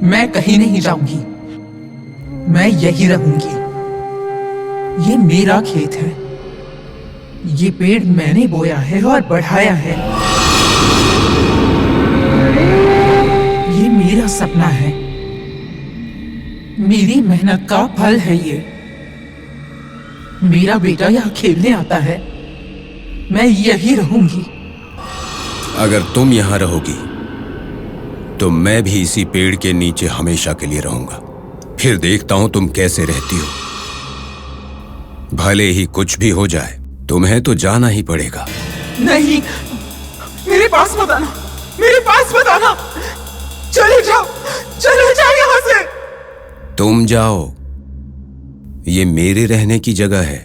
मैं कहीं नहीं जाऊंगी, मैं यही रहूंगी। ये मेरा खेत है, ये पेड़ मैंने बोया है और बढ़ाया है। ये मेरा सपना है, मेरी मेहनत का फल है ये। मेरा बेटा यहाँ खेलने आता है, मैं यही रहूंगी। अगर तुम यहाँ रहोगी तो मैं भी इसी पेड़ के नीचे हमेशा के लिए रहूंगा। फिर देखता हूं तुम कैसे रहती हो। भले ही कुछ भी हो जाए, तुम्हें तो जाना ही पड़ेगा। नहीं, मेरे पास मत आना, मेरे पास मत आना। चले जाओ, चले जाओ यहाँ से। तुम जाओ, ये मेरे रहने की जगह है।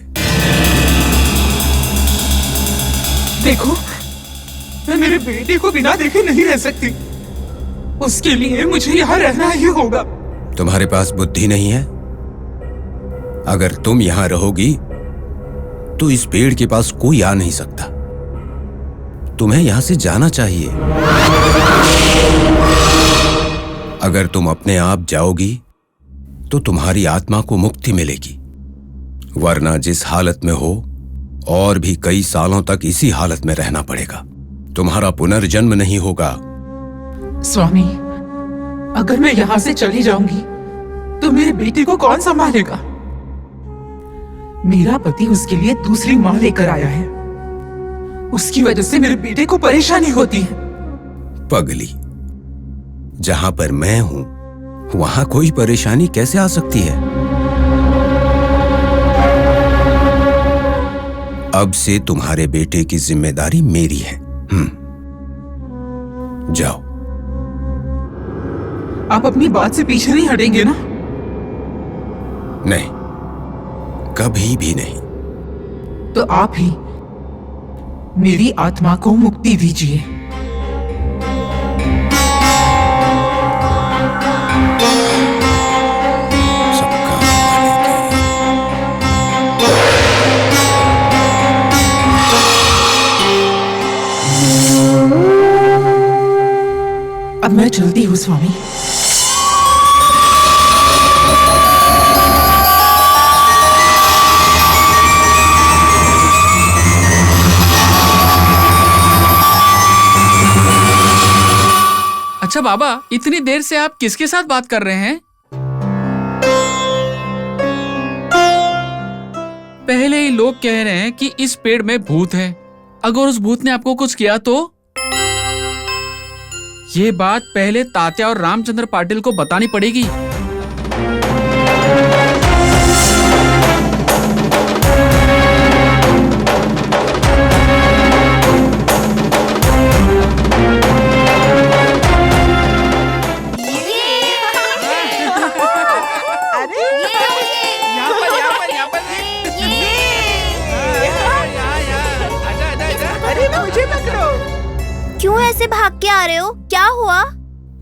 देखो, मैं मेरे बेटे को बिना देखे नहीं रह सकती। उसके लिए मुझे यहाँ रहना ही होगा। तुम्हारे पास बुद्धि नहीं है? अगर तुम यहाँ रहोगी तो इस पेड़ के पास कोई आ नहीं सकता। तुम्हें यहाँ से जाना चाहिए। अगर तुम अपने आप जाओगी तो तुम्हारी आत्मा को मुक्ति मिलेगी, वरना जिस हालत में हो और भी कई सालों तक इसी हालत में रहना पड़ेगा। तुम्हारा पुनर्जन्म नहीं होगा। स्वामी, अगर मैं यहाँ से चली जाऊंगी तो मेरे बेटे को कौन संभालेगा? मेरा पति उसके लिए दूसरी माँ लेकर आया है। उसकी वजह से मेरे बेटे को परेशानी होती है। पगली, जहां पर मैं हूं वहां कोई परेशानी कैसे आ सकती है? अब से तुम्हारे बेटे की जिम्मेदारी मेरी है। जाओ। आप अपनी बात से पीछे नहीं हटेंगे ना? नहीं, कभी भी नहीं। तो आप ही मेरी आत्मा को मुक्ति दीजिए। सबका अब मैं चलती हूँ स्वामी। अच्छा बाबा, इतनी देर से आप किसके साथ बात कर रहे हैं? पहले ही लोग कह रहे हैं कि इस पेड़ में भूत है। अगर उस भूत ने आपको कुछ किया तो? ये बात पहले तात्या और रामचंद्र पाटिल को बतानी पड़ेगी। क्यों ऐसे भाग के आ रहे हो? क्या हुआ?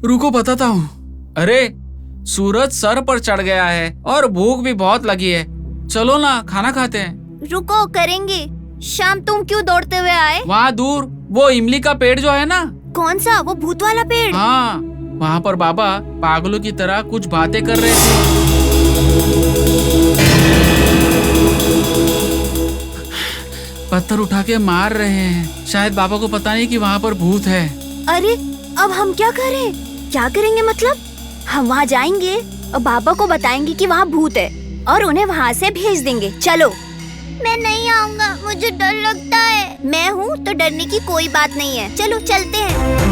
रुको बताता हूँ। अरे, सूरज सर पर चढ़ गया है और भूख भी बहुत लगी है। चलो ना, खाना खाते हैं। रुको, करेंगे। शाम तुम क्यों दौड़ते हुए आए? वहाँ दूर वो इमली का पेड़ जो है ना। कौन सा? वो भूत वाला पेड़? हाँ, वहाँ पर बाबा पागलों की तरह कुछ बातें कर रहे थे। पत्थर उठा के मार रहे हैं। शायद बाबा को पता नहीं कि वहाँ पर भूत है। अरे, अब हम क्या करें? क्या करेंगे मतलब? हम वहाँ जाएंगे और बाबा को बताएंगे कि वहाँ भूत है और उन्हें वहाँ से भेज देंगे। चलो। मैं नहीं आऊँगा, मुझे डर लगता है। मैं हूँ तो डरने की कोई बात नहीं है। चलो चलते हैं।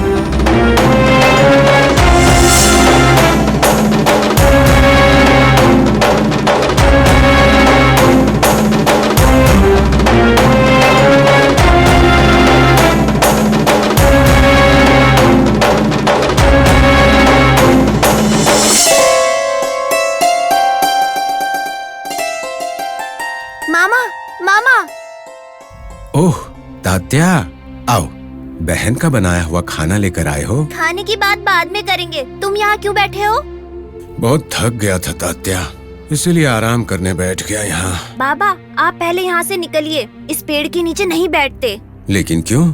मामा, मामा। ओह तात्या, आओ। बहन का बनाया हुआ खाना लेकर आए हो? खाने की बात बाद में करेंगे। तुम यहाँ क्यों बैठे हो? बहुत थक गया था तात्या, इसीलिए आराम करने बैठ गया यहाँ। बाबा, आप पहले यहाँ से निकलिए। इस पेड़ के नीचे नहीं बैठते। लेकिन क्यों?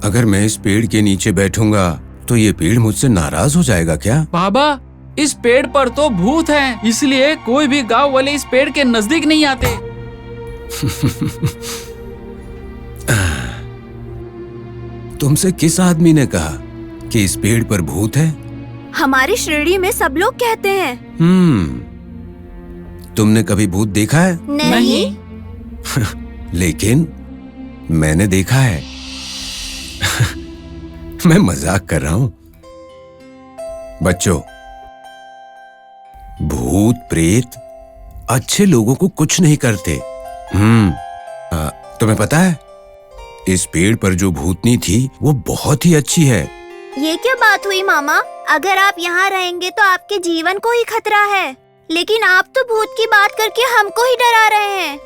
अगर मैं इस पेड़ के नीचे बैठूंगा तो ये पेड़ मुझसे नाराज हो जाएगा क्या? बाबा, इस पेड़ पर तो भूत है, इसलिए कोई भी गांव वाले इस पेड़ के नजदीक नहीं आते। तुमसे किस आदमी ने कहा कि इस पेड़ पर भूत है? हमारी श्रेणी में सब लोग कहते हैं। तुमने कभी भूत देखा है? नहीं। लेकिन मैंने देखा है। मैं मजाक कर रहा हूं। बच्चों, भूत प्रेत अच्छे लोगों को कुछ नहीं करते। तुम्हें पता है, इस पेड़ पर जो भूतनी थी वो बहुत ही अच्छी है। ये क्या बात हुई मामा? अगर आप यहाँ रहेंगे तो आपके जीवन को ही खतरा है, लेकिन आप तो भूत की बात करके हमको ही डरा रहे हैं।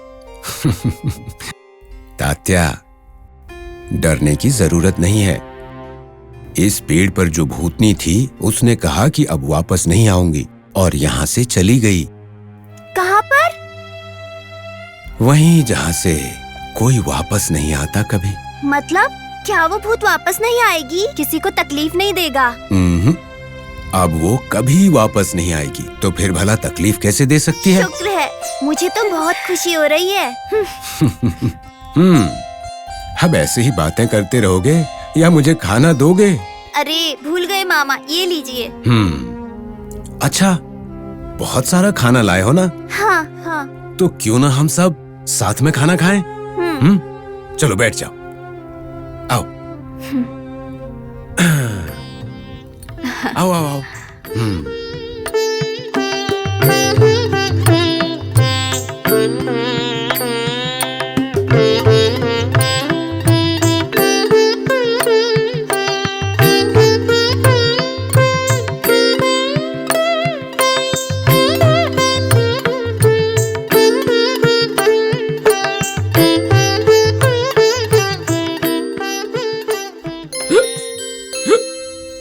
तात्या, डरने की जरूरत नहीं है। इस पेड़ पर जो भूतनी थी उसने कहा कि अब वापस नहीं आऊंगी और यहाँ से चली गई। कहाँ पर? वहीं जहाँ से कोई वापस नहीं आता कभी। मतलब क्या वो भूत वापस नहीं आएगी? किसी को तकलीफ नहीं देगा? अब वो कभी वापस नहीं आएगी, तो फिर भला तकलीफ कैसे दे सकती है? शुक्र है, मुझे तो बहुत खुशी हो रही है। अब ऐसे ही बातें करते रहोगे या मुझे खाना दोगे? अरे भूल गए मामा, ये लीजिए। अच्छा, बहुत सारा खाना लाए हो ना? हाँ हाँ। तो क्यों ना हम सब साथ में खाना खाएं? चलो बैठ जाओ, आओ। आओ आओ आओ।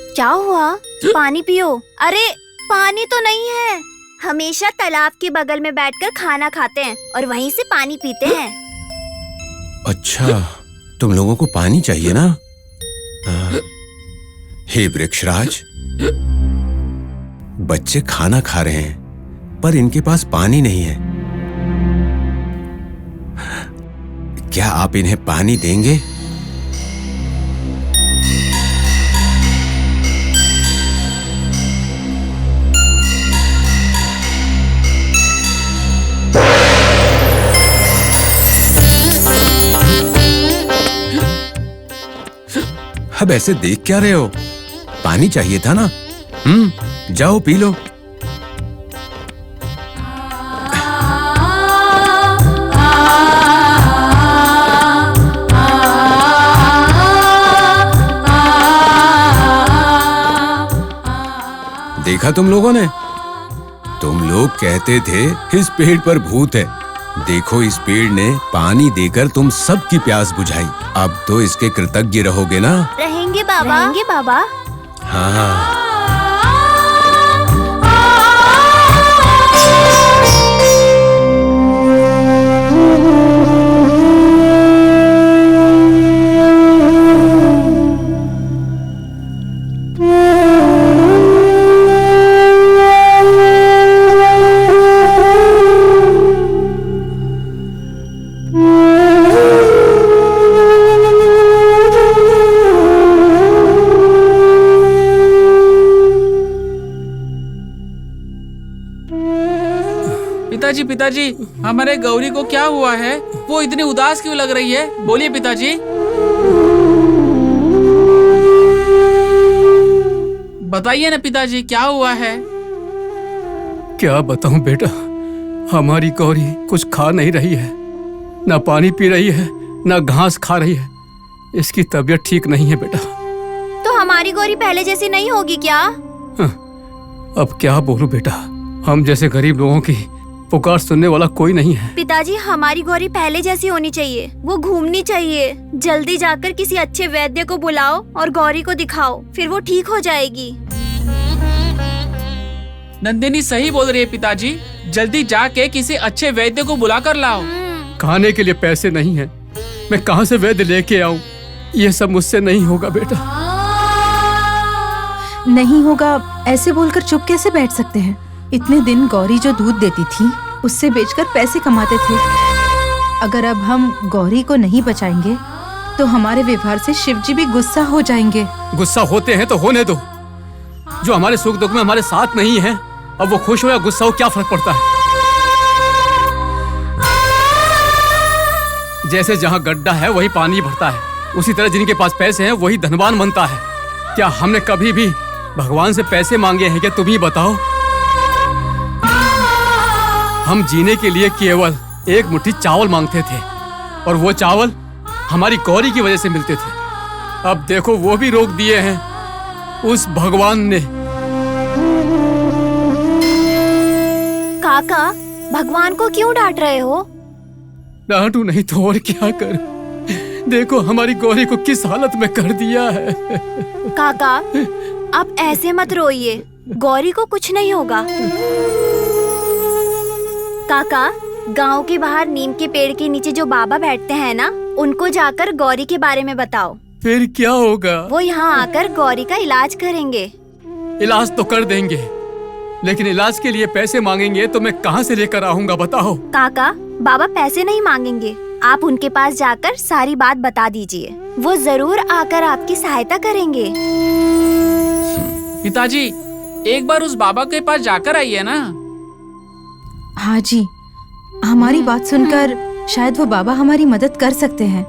क्या हुआ? पानी पियो। अरे पानी तो नहीं है। हमेशा तालाब के बगल में बैठकर खाना खाते हैं और वहीं से पानी पीते हैं। अच्छा, तुम लोगों को पानी चाहिए ना? हे वृक्षराज, बच्चे खाना खा रहे हैं पर इनके पास पानी नहीं है। क्या आप इन्हें पानी देंगे? अब ऐसे देख क्या रहे हो? पानी चाहिए था ना? जाओ पी लो। देखा तुम लोगों ने? तुम लोग कहते थे इस पेड़ पर भूत है। देखो, इस पेड़ ने पानी देकर तुम सबकी प्यास बुझाई। अब तो इसके कृतज्ञ रहोगे ना? रहेंगे बाबा। रहेंगे बाबा। हाँ। पिताजी, हमारे गौरी को क्या हुआ है? वो इतनी उदास क्यों लग रही है? बोलिए पिताजी। बताइए ना पिताजी, क्या हुआ है? क्या बताऊं बेटा, हमारी गौरी कुछ खा नहीं रही है, ना पानी पी रही है, ना घास खा रही है। इसकी तबीयत ठीक नहीं है बेटा। तो हमारी गौरी पहले जैसी नहीं होगी क्या? अब क्या बोलूं बेटा, हम जैसे गरीब लोगों की पुकार सुनने वाला कोई नहीं है। पिताजी, हमारी गौरी पहले जैसी होनी चाहिए। वो घूमनी चाहिए। जल्दी जाकर किसी अच्छे वैद्य को बुलाओ और गौरी को दिखाओ, फिर वो ठीक हो जाएगी। नंदिनी सही बोल रही है पिताजी, जल्दी जाके किसी अच्छे वैद्य को बुला कर लाओ। खाने के लिए पैसे नहीं है, मैं कहाँ से वैद्य लेके आऊँ? ये सब मुझसे नहीं होगा बेटा। नहीं होगा ऐसे बोलकर चुप कैसे बैठ सकते हैं? इतने दिन गौरी जो दूध देती थी उससे बेचकर पैसे कमाते थे। अगर अब हम गौरी को नहीं बचाएंगे तो हमारे व्यवहार से शिवजी भी गुस्सा हो जाएंगे। गुस्सा होते हैं तो होने दो। जो हमारे सुख दुख में हमारे साथ नहीं है, अब वो खुश हो या गुस्सा हो क्या फर्क पड़ता है? जैसे जहाँ गड्ढा है वही पानी भरता है, उसी तरह जिनके पास पैसे हैं वही धनवान बनता है। क्या हमने कभी भी भगवान से पैसे मांगे हैं? क्या तुम ही बताओ। हम जीने के लिए केवल एक मुट्ठी चावल मांगते थे और वो चावल हमारी गौरी की वजह से मिलते थे। अब देखो वो भी रोक दिए हैं उस भगवान ने। काका, भगवान को क्यों डांट रहे हो? डांटू नहीं तो और क्या करूं? देखो हमारी गौरी को किस हालत में कर दिया है। काका, आप ऐसे मत रोइए, गौरी को कुछ नहीं होगा। काका, गांव के बाहर नीम के पेड़ के नीचे जो बाबा बैठते हैं ना, उनको जाकर गौरी के बारे में बताओ। फिर क्या होगा? वो यहाँ आकर गौरी का इलाज करेंगे। इलाज तो कर देंगे, लेकिन इलाज के लिए पैसे मांगेंगे तो मैं कहाँ से लेकर आऊंगा बताओ? काका, बाबा पैसे नहीं मांगेंगे, आप उनके पास जाकर सारी बात बता दीजिए, वो जरूर आकर आपकी सहायता करेंगे। पिताजी, एक बार उस बाबा के पास जाकर आइए ना। हाँ जी, हमारी बात सुनकर शायद वो बाबा हमारी मदद कर सकते हैं।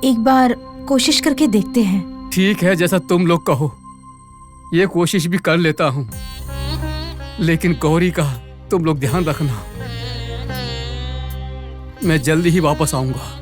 एक बार कोशिश करके देखते हैं। ठीक है, जैसा तुम लोग कहो, ये कोशिश भी कर लेता हूँ, लेकिन गौरी का तुम लोग ध्यान रखना। मैं जल्दी ही वापस आऊंगा।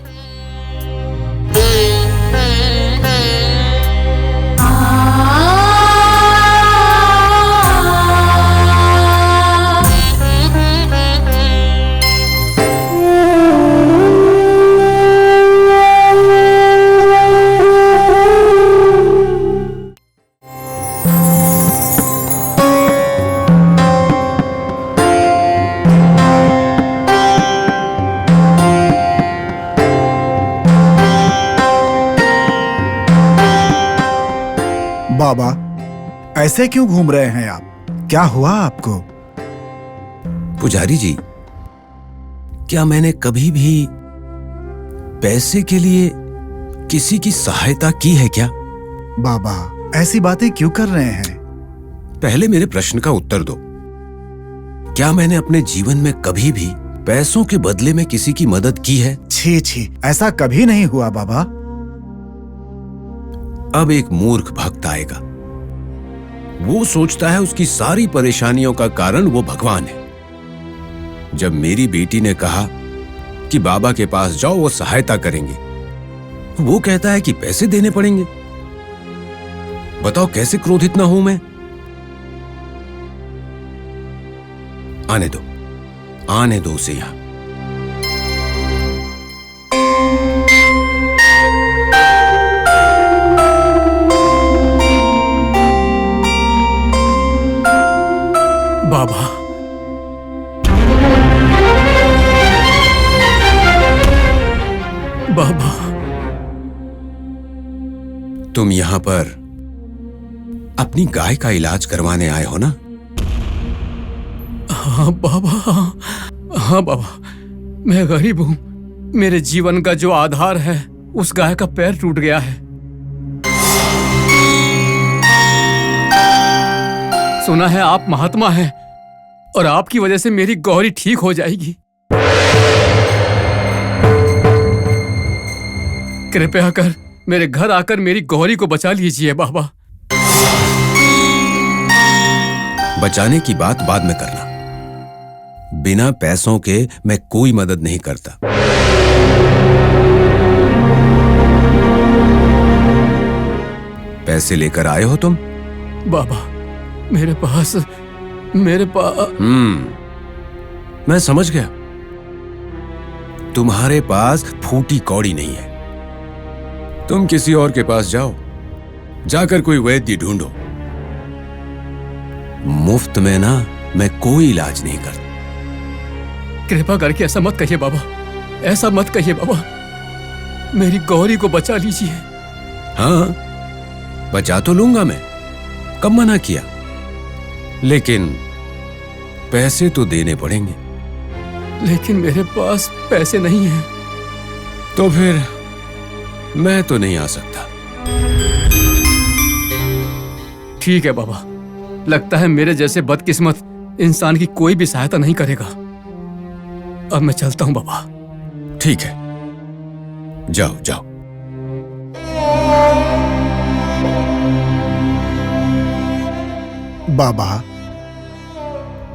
बाबा, ऐसे क्यों घूम रहे हैं आप? क्या हुआ आपको? पुजारी जी, क्या मैंने कभी भी पैसे के लिए किसी की सहायता की है क्या? बाबा, ऐसी बातें क्यों कर रहे हैं? पहले मेरे प्रश्न का उत्तर दो। क्या मैंने अपने जीवन में कभी भी पैसों के बदले में किसी की मदद की है? छी छी, ऐसा कभी नहीं हुआ बाबा। अब एक मूर्ख भक्त आएगा, वो सोचता है उसकी सारी परेशानियों का कारण वो भगवान है। जब मेरी बेटी ने कहा कि बाबा के पास जाओ, वो सहायता करेंगे, वो कहता है कि पैसे देने पड़ेंगे। बताओ कैसे क्रोधित ना हूं मैं? आने दो उसे यहां। बाबा, बाबा, तुम यहां पर अपनी गाय का इलाज करवाने आए हो ना? हाँ बाबा, हाँ बाबा, मैं गरीब हूं। मेरे जीवन का जो आधार है, उस गाय का पैर टूट गया है। सुना है आप महात्मा हैं और आपकी वजह से मेरी गौरी ठीक हो जाएगी। कृपया कर मेरे घर आकर मेरी गौरी को बचा लीजिए बाबा। बचाने की बात बाद में करना। बिना पैसों के मैं कोई मदद नहीं करता। पैसे लेकर आए हो तुम? बाबा, मेरे पास मैं समझ गया। तुम्हारे पास फूटी कौड़ी नहीं है। तुम किसी और के पास जाओ, जाकर कोई वैद्य ढूंढो। मुफ्त में ना मैं कोई इलाज नहीं करता। कृपा करके ऐसा मत कहिए बाबा, ऐसा मत कहिए बाबा। मेरी गौरी को बचा लीजिए। हाँ, बचा तो लूंगा मैं। कब मना किया, लेकिन पैसे तो देने पड़ेंगे। लेकिन मेरे पास पैसे नहीं हैं। तो फिर मैं तो नहीं आ सकता। ठीक है बाबा, लगता है मेरे जैसे बदकिस्मत इंसान की कोई भी सहायता नहीं करेगा। अब मैं चलता हूं बाबा। ठीक है, जाओ जाओ। बाबा,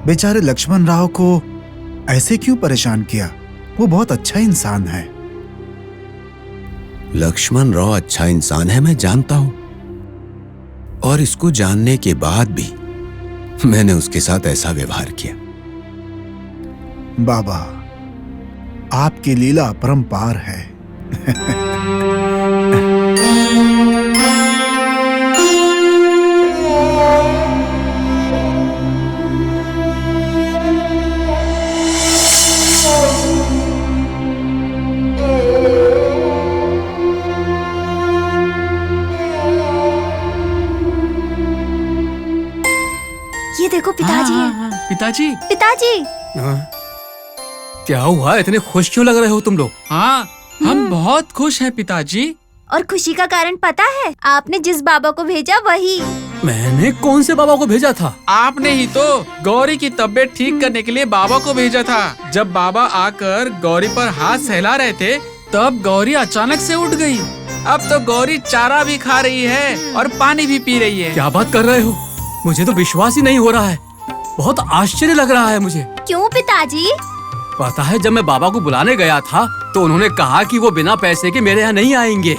बेचारे लक्ष्मण राव को ऐसे क्यों परेशान किया? वो बहुत अच्छा इंसान है। लक्ष्मण राव अच्छा इंसान है, मैं जानता हूं, और इसको जानने के बाद भी मैंने उसके साथ ऐसा व्यवहार किया। बाबा, आपकी लीला अपरंपार है। ये देखो पिताजी हाँ, है। हाँ, हाँ, पिताजी। पिताजी, हाँ? क्या हुआ? इतने खुश क्यों लग रहे हो तुम लोग? हाँ, हम बहुत खुश हैं पिताजी। और खुशी का कारण पता है? आपने जिस बाबा को भेजा वही। मैंने कौन से बाबा को भेजा था? आपने ही तो गौरी की तबीयत ठीक करने के लिए बाबा को भेजा था। जब बाबा आकर गौरी पर हाथ सहला रहे थे, तब गौरी अचानक से उठ गई। अब तो गौरी चारा भी खा रही है और पानी भी पी रही है। क्या बात कर रहे हो? मुझे तो विश्वास ही नहीं हो रहा है। बहुत आश्चर्य लग रहा है मुझे। क्यों पिताजी? पता है, जब मैं बाबा को बुलाने गया था तो उन्होंने कहा कि वो बिना पैसे के मेरे यहाँ नहीं आएंगे।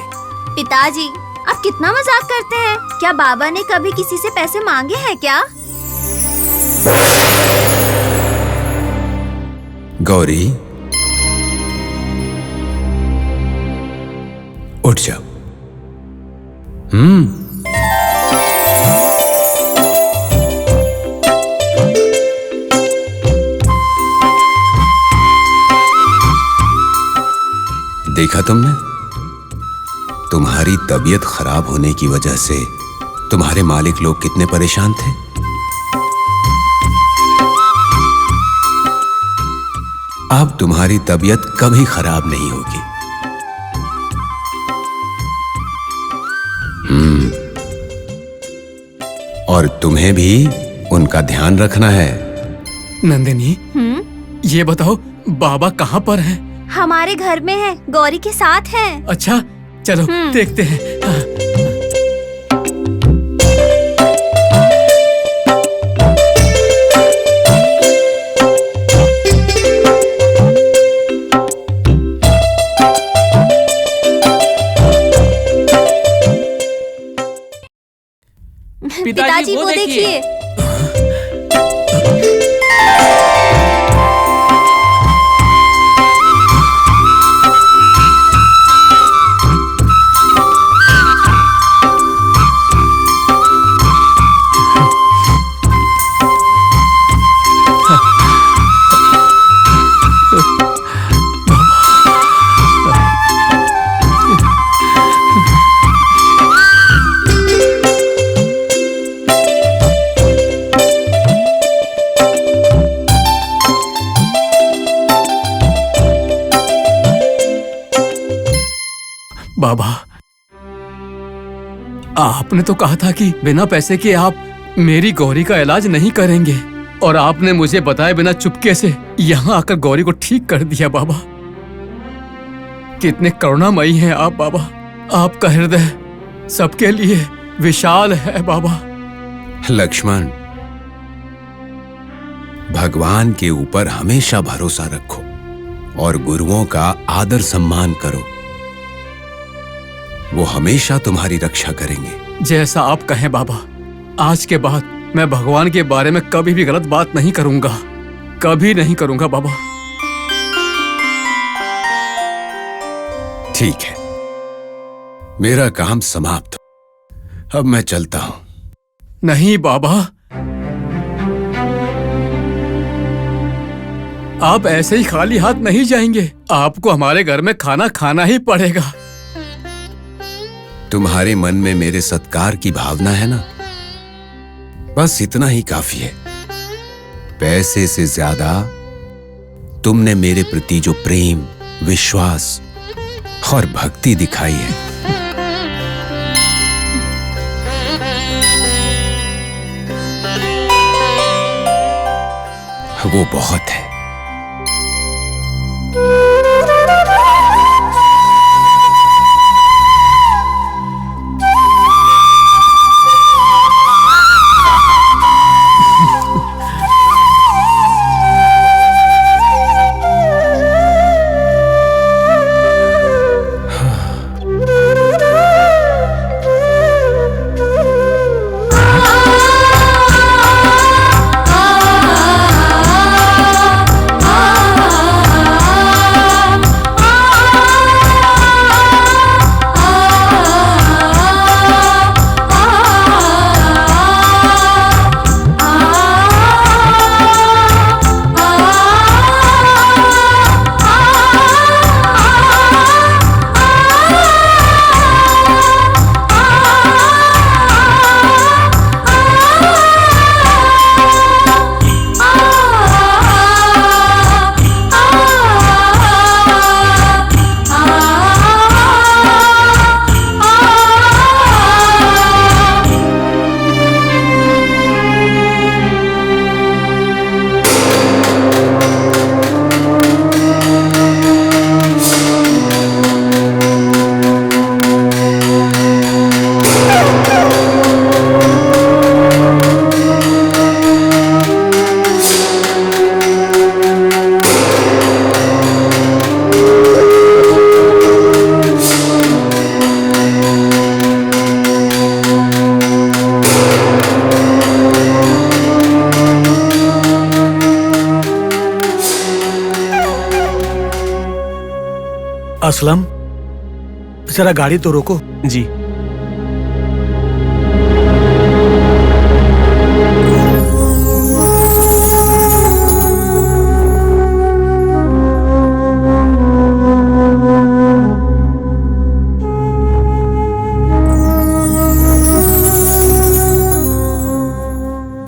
पिताजी, आप कितना मजाक करते हैं। क्या बाबा ने कभी किसी से पैसे मांगे हैं क्या? गौरी, उठ जाओ। देखा तुमने? तुम्हारी तबीयत खराब होने की वजह से तुम्हारे मालिक लोग कितने परेशान थे। अब तुम्हारी तबीयत कभी खराब नहीं होगी। और तुम्हें भी उनका ध्यान रखना है। नंदिनी, ये बताओ बाबा कहाँ पर हैं? हमारे घर में है, गौरी के साथ है। अच्छा, चलो देखते हैं। हाँ। पिताजी वो देखिए। बाबा, आपने तो कहा था कि बिना पैसे के आप मेरी गौरी का इलाज नहीं करेंगे, और आपने मुझे बताए बिना चुपके से यहाँ आकर गौरी को ठीक कर दिया। बाबा, कितने करुणामयी हैं आप बाबा। आपका हृदय सबके लिए विशाल है बाबा। लक्ष्मण, भगवान के ऊपर हमेशा भरोसा रखो और गुरुओं का आदर सम्मान करो। वो हमेशा तुम्हारी रक्षा करेंगे। जैसा आप कहें बाबा। आज के बाद मैं भगवान के बारे में कभी भी गलत बात नहीं करूंगा, कभी नहीं करूंगा बाबा। ठीक है, मेरा काम समाप्त। अब मैं चलता हूं। नहीं बाबा, आप ऐसे ही खाली हाथ नहीं जाएंगे। आपको हमारे घर में खाना खाना ही पड़ेगा। तुम्हारे मन में मेरे सत्कार की भावना है ना, बस इतना ही काफी है। पैसे से ज्यादा तुमने मेरे प्रति जो प्रेम, विश्वास और भक्ति दिखाई है, वो बहुत है। असलम, जरा गाड़ी तो रोको। जी।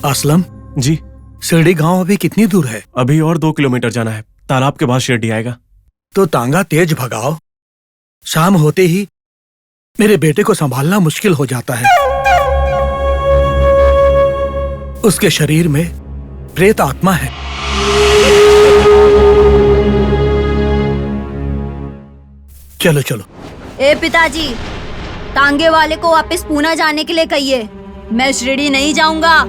असलम जी। शिरडी गांव अभी कितनी दूर है? अभी और 2 किलोमीटर जाना है। तालाब के बाद शिरडी आएगा। तो तांगा तेज भगाओ, शाम होते ही मेरे बेटे को संभालना मुश्किल हो जाता है। उसके शरीर में प्रेत आत्मा है। चलो चलो। ए पिताजी, तांगे वाले को वापस पूना जाने के लिए कहिए। मैं शिरडी नहीं जाऊंगा।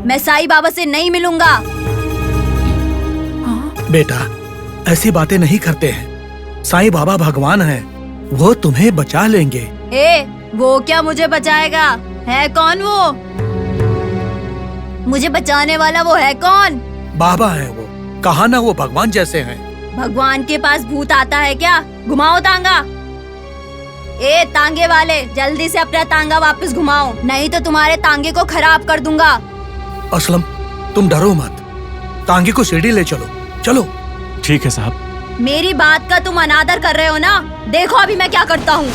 मैं साईं बाबा से नहीं मिलूंगा। बेटा, ऐसी बातें नहीं करते हैं। साईं बाबा भगवान हैं, वो तुम्हें बचा लेंगे। ए, वो क्या मुझे बचाएगा? है कौन वो? मुझे बचाने वाला वो है कौन? बाबा है वो, कहा ना वो भगवान जैसे हैं। भगवान के पास भूत आता है क्या? घुमाओ तांगा। ए तांगे वाले, जल्दी से अपना तांगा वापस घुमाओ, नहीं तो तुम्हारे तांगे को खराब कर दूंगा। असलम, तुम डरो मत, तांगे को शिरडी ले चलो। चलो। ठीक है साहब। मेरी बात का तुम अनादर कर रहे हो ना? देखो अभी मैं क्या करता हूँ।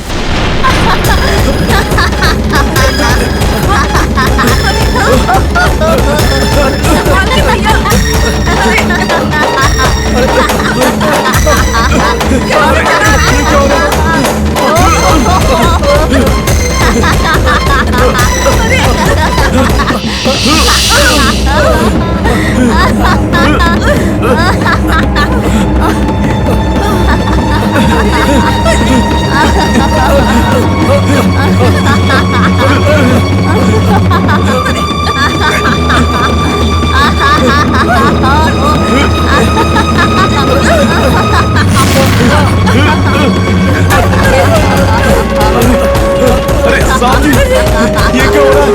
अरे साहब जी, ये क्या हो रहा है?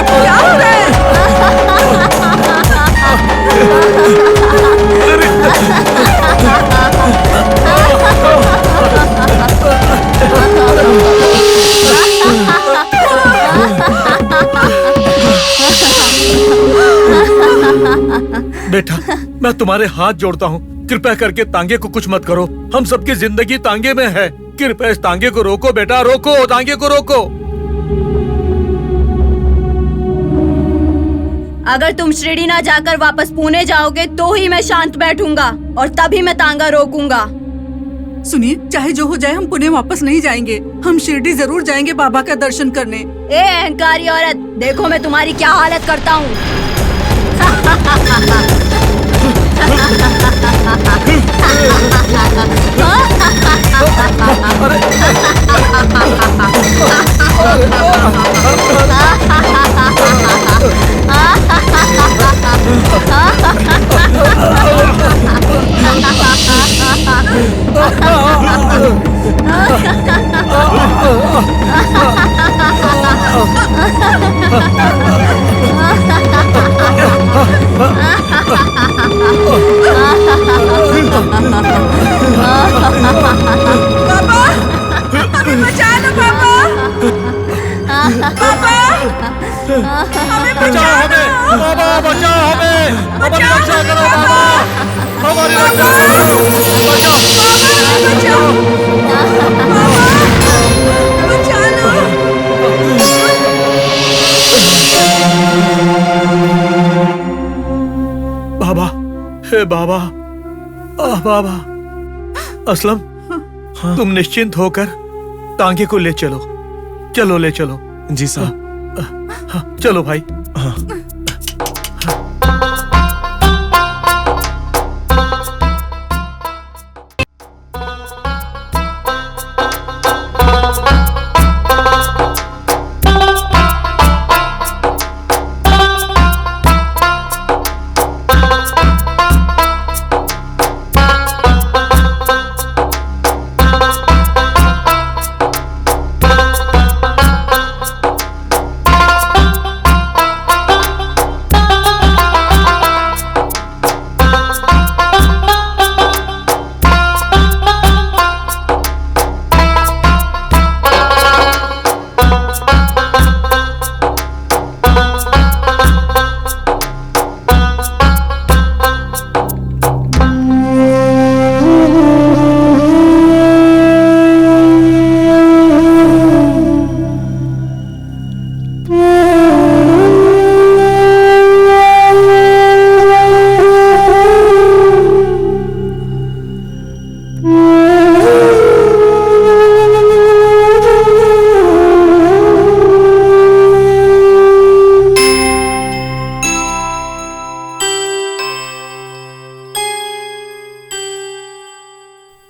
क्या हो रहा है? बेटा, मैं तुम्हारे हाथ जोड़ता हूँ, कृपया करके तांगे को कुछ मत करो। हम सबकी जिंदगी तांगे में है। कृपया इस तांगे को रोको बेटा, रोको, तांगे को रोको। अगर तुम शिरडी ना जाकर वापस पुणे जाओगे तो ही मैं शांत बैठूंगा और तभी मैं तांगा रोकूंगा। सुनिए, चाहे जो हो जाए हम पुणे वापस नहीं जाएंगे। हम शिरडी जरूर जाएंगे बाबा का दर्शन करने। ए अहंकारी औरत, देखो मैं तुम्हारी क्या हालत करता हूँ। पापा, हमें बचा लो पापा। पापा, हमें बचाओ हमें। बाबा बचाओ हमें, हमारी रक्षा करो बाबा, हमारी रक्षा करो, बचाओ, बचाओ, बचा लो। बाबा, हे बाबा, बाबा। असलम, तुम निश्चिंत होकर तांगे को ले चलो। चलो, ले चलो। जी साहब। चलो भाई।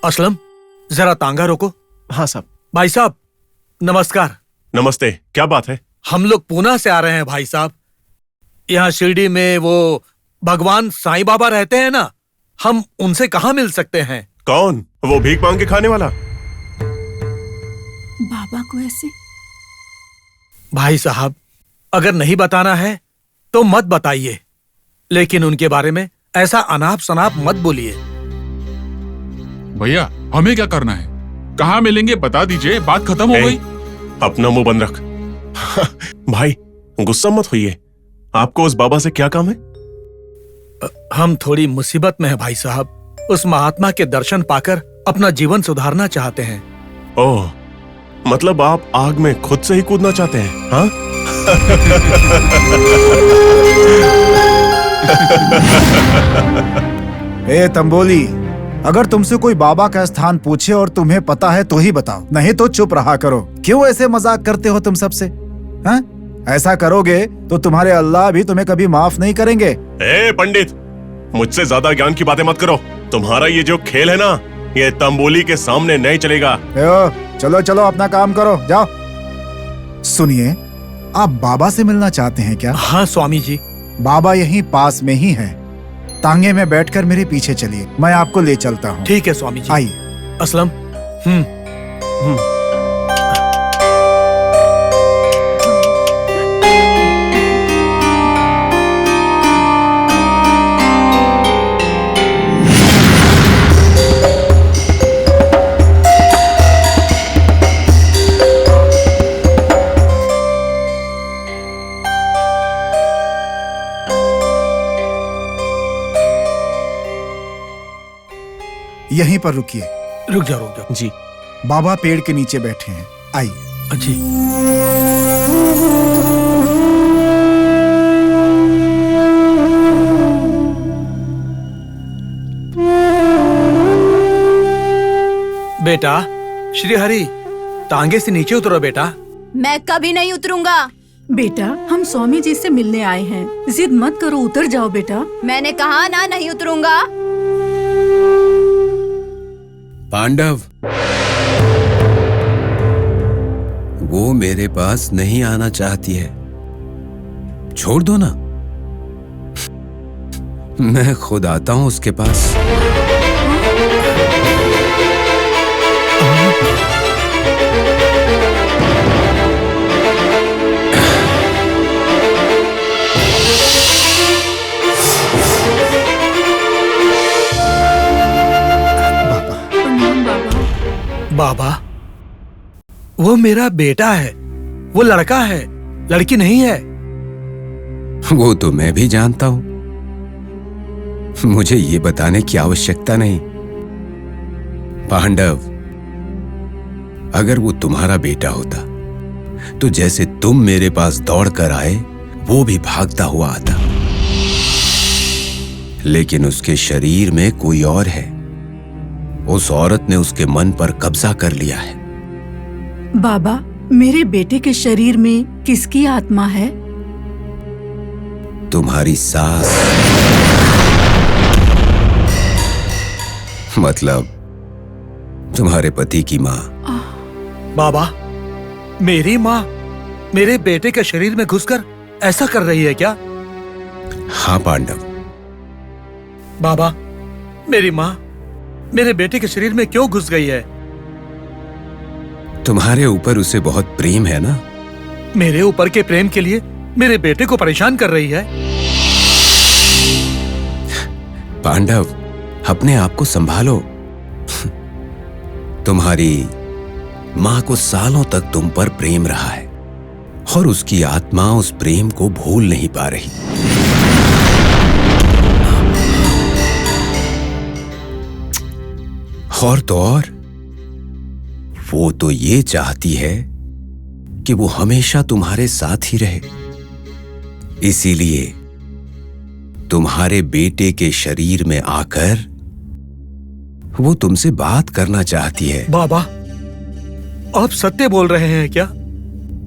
असलम, जरा तांगा रोको। हाँ साहब। भाई साहब, नमस्कार। नमस्ते, क्या बात है? हम लोग पूना से आ रहे हैं भाई साहब। यहाँ शिरडी में वो भगवान साईं बाबा रहते हैं ना, हम उनसे कहाँ मिल सकते हैं? कौन? वो भीख मांग के खाने वाला? बाबा को ऐसे? भाई साहब, अगर नहीं बताना है तो मत बताइए, लेकिन उनके बारे में ऐसा अनाप शनाप मत बोलिए। भैया, हमें क्या करना है? कहाँ मिलेंगे बता दीजिए, बात खत्म हो गई। अपना मुंह बंद रख। भाई, गुस्सा मत होइए। आपको उस बाबा से क्या काम है? हम थोड़ी मुसीबत में हैं भाई साहब। उस महात्मा के दर्शन पाकर अपना जीवन सुधारना चाहते हैं। ओह, मतलब आप आग में खुद से ही कूदना चाहते हैं? हाँ? ए तंबोली, अगर तुमसे कोई बाबा का स्थान पूछे और तुम्हें पता है तो ही बताओ, नहीं तो चुप रहा करो। क्यों ऐसे मजाक करते हो तुम सबसे? हाँ? ऐसा करोगे तो तुम्हारे अल्लाह भी तुम्हें कभी माफ नहीं करेंगे। ए पंडित, मुझसे ज्यादा ज्ञान की बातें मत करो। तुम्हारा ये जो खेल है ना, ये तंबोली के सामने नहीं चलेगा। चलो चलो, अपना काम करो, जाओ। सुनिए, आप बाबा से मिलना चाहते हैं क्या? हाँ स्वामी जी। बाबा यहीं पास में ही है। तांगे में बैठकर मेरे पीछे चलिए, मैं आपको ले चलता हूँ। ठीक है स्वामी जी। आइए। असलम। यहीं पर रुकिए। रुक जाओ जी। बाबा पेड़ के नीचे बैठे हैं, आइए। जी। बेटा श्रीहरि, तांगे से नीचे उतरो बेटा। मैं कभी नहीं उतरूंगा। बेटा हम स्वामी जी से मिलने आए हैं, जिद मत करो, उतर जाओ बेटा। मैंने कहा ना नहीं उतरूंगा। पांडव, वो मेरे पास नहीं आना चाहती है, छोड़ दो ना, मैं खुद आता हूं उसके पास। बाबा, वो मेरा बेटा है, वो लड़का है, लड़की नहीं है। वो तो मैं भी जानता हूं, मुझे ये बताने की आवश्यकता नहीं। पांडव, अगर वो तुम्हारा बेटा होता तो जैसे तुम मेरे पास दौड़ कर आए, वो भी भागता हुआ आता। लेकिन उसके शरीर में कोई और है। उस औरत ने उसके मन पर कब्जा कर लिया है। बाबा, मेरे बेटे के शरीर में किसकी आत्मा है? तुम्हारी सास, मतलब तुम्हारे पति की माँ। बाबा, मेरी माँ मेरे बेटे के शरीर में घुसकर ऐसा कर रही है क्या? हाँ पांडव। बाबा, मेरी माँ मेरे बेटे के शरीर में क्यों घुस गई है? तुम्हारे ऊपर उसे बहुत प्रेम है ना? मेरे ऊपर के प्रेम के लिए मेरे बेटे को परेशान कर रही है। पांडव, अपने आप को संभालो। तुम्हारी मां को सालों तक तुम पर प्रेम रहा है और उसकी आत्मा उस प्रेम को भूल नहीं पा रही। और तो और, वो तो ये चाहती है कि वो हमेशा तुम्हारे साथ ही रहे। इसीलिए तुम्हारे बेटे के शरीर में आकर वो तुमसे बात करना चाहती है। बाबा, आप सत्य बोल रहे हैं क्या?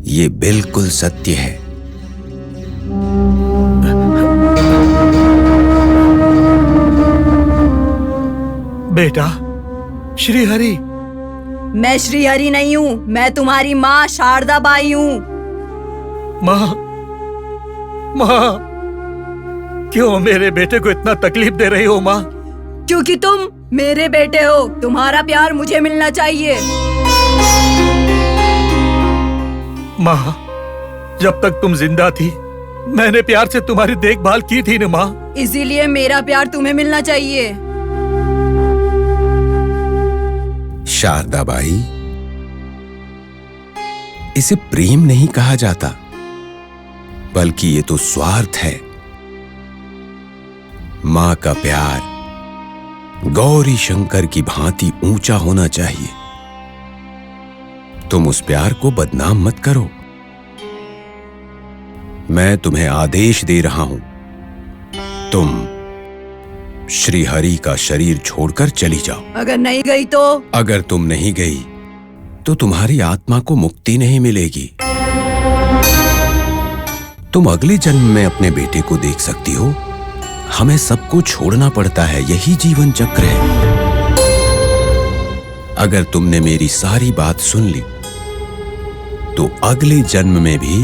ये बिल्कुल सत्य है। बेटा श्रीहरि। मैं श्रीहरि नहीं हूँ, मैं तुम्हारी माँ शारदा बाई हूँ। माँ, माँ, क्यों मेरे बेटे को इतना तकलीफ दे रही हो माँ? क्योंकि तुम मेरे बेटे हो, तुम्हारा प्यार मुझे मिलना चाहिए। माँ, जब तक तुम जिंदा थी मैंने प्यार से तुम्हारी देखभाल की थी ना माँ। इसीलिए मेरा प्यार तुम्हें मिलना चाहिए। शारदा बाई, इसे प्रेम नहीं कहा जाता, बल्कि ये तो स्वार्थ है। मां का प्यार गौरी शंकर की भांति ऊंचा होना चाहिए। तुम उस प्यार को बदनाम मत करो। मैं तुम्हें आदेश दे रहा हूं, तुम श्रीहरि का शरीर छोड़कर चली जाओ। अगर नहीं गई तो? अगर तुम नहीं गई तो तुम्हारी आत्मा को मुक्ति नहीं मिलेगी। तुम अगले जन्म में अपने बेटे को देख सकती हो। हमें सबको छोड़ना पड़ता है, यही जीवन चक्र है। अगर तुमने मेरी सारी बात सुन ली तो अगले जन्म में भी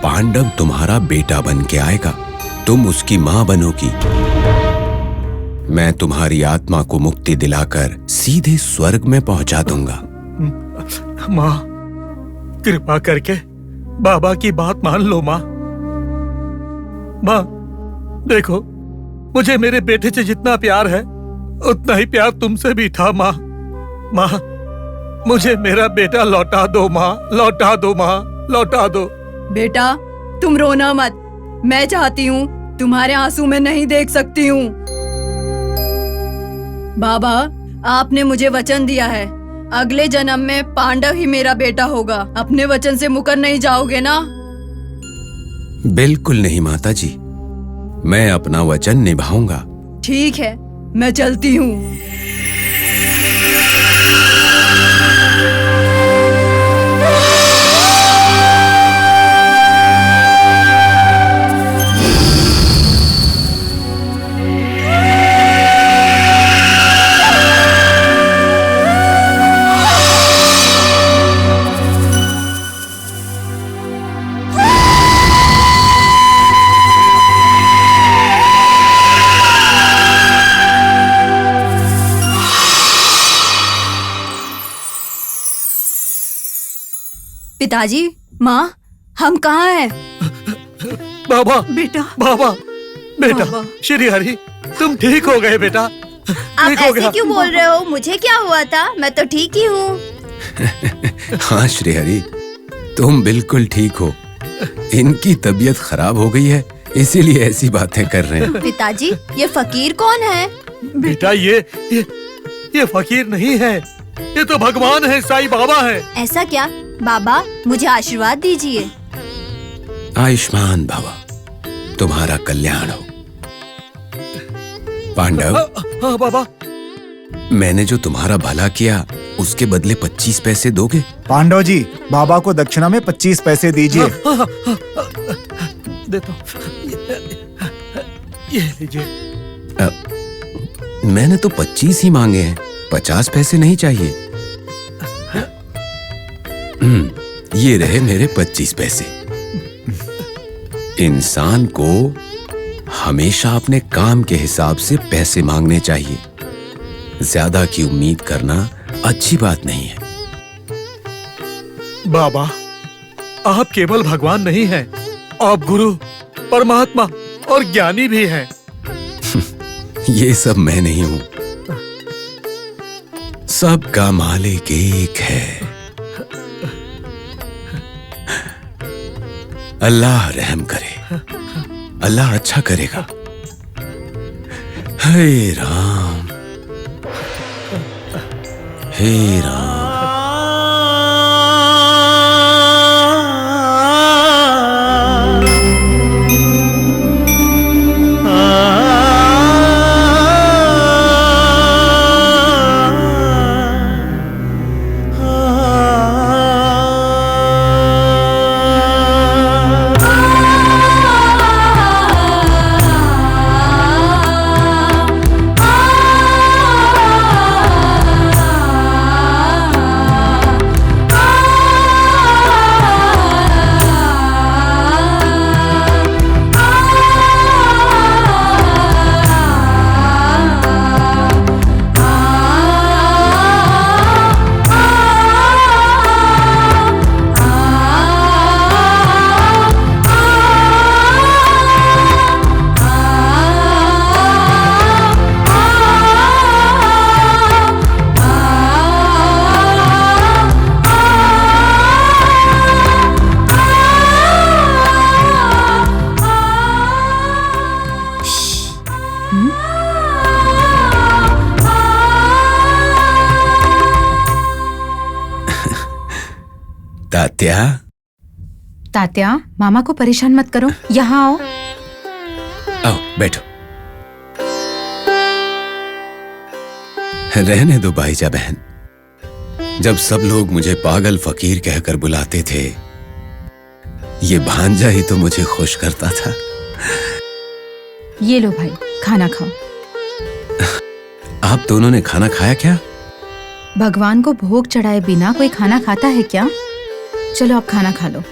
पांडव तुम्हारा बेटा बन के आएगा, तुम उसकी मां बनोगी। मैं तुम्हारी आत्मा को मुक्ति दिलाकर सीधे स्वर्ग में पहुंचा दूंगा। माँ, कृपा करके बाबा की बात मान लो माँ। माँ देखो, मुझे मेरे बेटे से जितना प्यार है उतना ही प्यार तुमसे भी था माँ। माँ, मुझे मेरा बेटा लौटा दो माँ, लौटा दो माँ, लौटा दो। बेटा तुम रोना मत, मैं चाहती हूँ, तुम्हारे आंसू मैं नहीं देख सकती हूँ। बाबा, आपने मुझे वचन दिया है, अगले जन्म में पांडव ही मेरा बेटा होगा। अपने वचन से मुकर नहीं जाओगे ना? बिल्कुल नहीं माता जी, मैं अपना वचन निभाऊंगा। ठीक है, मैं चलती हूँ। पिताजी, माँ, हम कहाँ हैं? बाबा, बेटा, बाबा, बेटा, बाबा। श्री हरि, तुम ठीक हो गए बेटा। आप ऐसे क्यों बोल रहे हो? मुझे क्या हुआ था? मैं तो ठीक ही हूँ। हाँ श्रीहरि, तुम बिल्कुल ठीक हो। इनकी तबीयत खराब हो गई है, इसीलिए ऐसी बातें कर रहे हैं। पिताजी, ये फकीर कौन है? बेटा, ये फकीर नहीं है, ये तो भगवान है, साईं बाबा है। ऐसा क्या? बाबा, मुझे आशीर्वाद दीजिए। आयुष्मान बाबा, तुम्हारा कल्याण हो। पांडव, हाँ बाबा। मैंने जो तुम्हारा भला किया, उसके बदले 25 पैसे दोगे? पांडव जी, बाबा को दक्षिणा में 25 पैसे दीजिए। देता हूँ, ये लीजिए। मैंने तो 25 ही मांगे हैं, 50 पैसे नहीं चाहिए। ये रहे मेरे 25 पैसे। इंसान को हमेशा अपने काम के हिसाब से पैसे मांगने चाहिए। ज्यादा की उम्मीद करना अच्छी बात नहीं है। बाबा, आप केवल भगवान नहीं हैं, आप गुरु, परमात्मा और ज्ञानी भी हैं। ये सब मैं नहीं हूं, सबका मालिक एक है। अल्लाह रहम करे, अल्लाह अच्छा करेगा। हे राम, हे राम। तात्या, तात्या, मामा को परेशान मत करो, यहाँ आओ। आओ बैठो। रहने दो भाईजा बहन। जब सब लोग मुझे पागल फकीर कहकर बुलाते थे, ये भांजा ही तो मुझे खुश करता था। ये लो भाई, खाना खाओ। आप दोनों ने खाना खाया क्या? भगवान को भोग चढ़ाए बिना कोई खाना खाता है क्या? चलो आप खाना खा लो।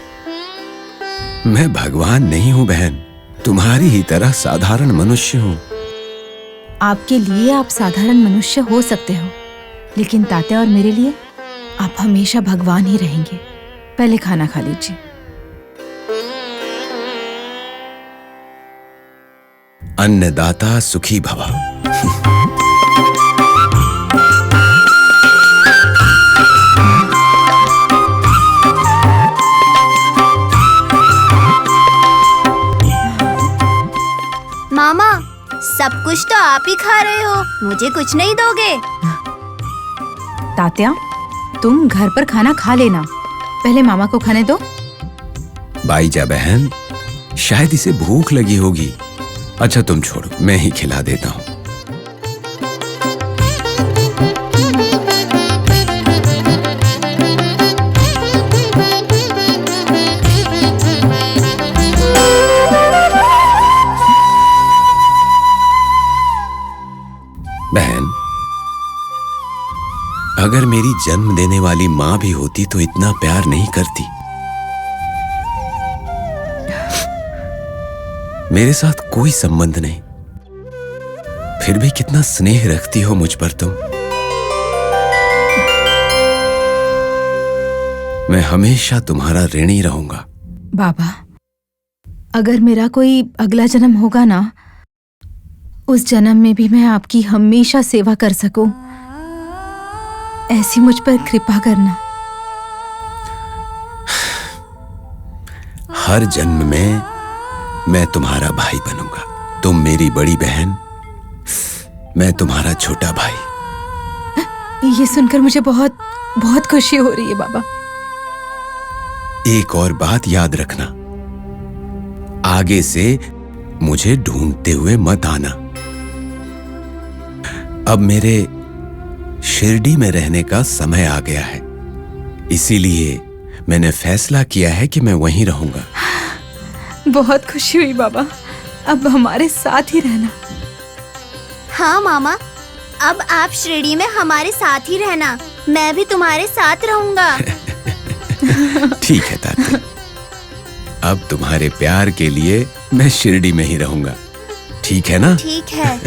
मैं भगवान नहीं हूं बहन, तुम्हारी ही तरह साधारण मनुष्य हूं। आपके लिए आप साधारण मनुष्य हो सकते हो, लेकिन तात्या और मेरे लिए आप हमेशा भगवान ही रहेंगे। पहले खाना खा लीजिए। अन्नदाता सुखी भव। मामा, सब कुछ तो आप ही खा रहे हो, मुझे कुछ नहीं दोगे? तात्या, तुम घर पर खाना खा लेना, पहले मामा को खाने दो। बाईजा बहन, शायद इसे भूख लगी होगी। अच्छा तुम छोड़ो, मैं ही खिला देता हूँ। बहन, अगर मेरी जन्म देने वाली माँ भी होती तो इतना प्यार नहीं करती। मेरे साथ कोई संबंध नहीं, फिर भी कितना स्नेह रखती हो मुझ पर तुम। मैं हमेशा तुम्हारा ऋणी रहूंगा। बाबा, अगर मेरा कोई अगला जन्म होगा ना, उस जन्म में भी मैं आपकी हमेशा सेवा कर सकूं, ऐसी मुझ पर कृपा करना। हर जन्म में मैं तुम्हारा भाई बनूंगा। तुम मेरी बड़ी बहन, मैं तुम्हारा छोटा भाई। ये सुनकर मुझे बहुत बहुत खुशी हो रही है बाबा। एक और बात याद रखना, आगे से मुझे ढूंढते हुए मत आना। अब मेरे शिरडी में रहने का समय आ गया है, इसीलिए मैंने फैसला किया है कि मैं वहीं रहूंगा। बहुत खुशी हुई बाबा, अब हमारे साथ ही रहना। हाँ मामा, अब आप शिरडी में हमारे साथ ही रहना, मैं भी तुम्हारे साथ रहूंगा। ठीक है तात्या, अब तुम्हारे प्यार के लिए मैं शिरडी में ही रहूंगा, ठीक है ना? ठीक है।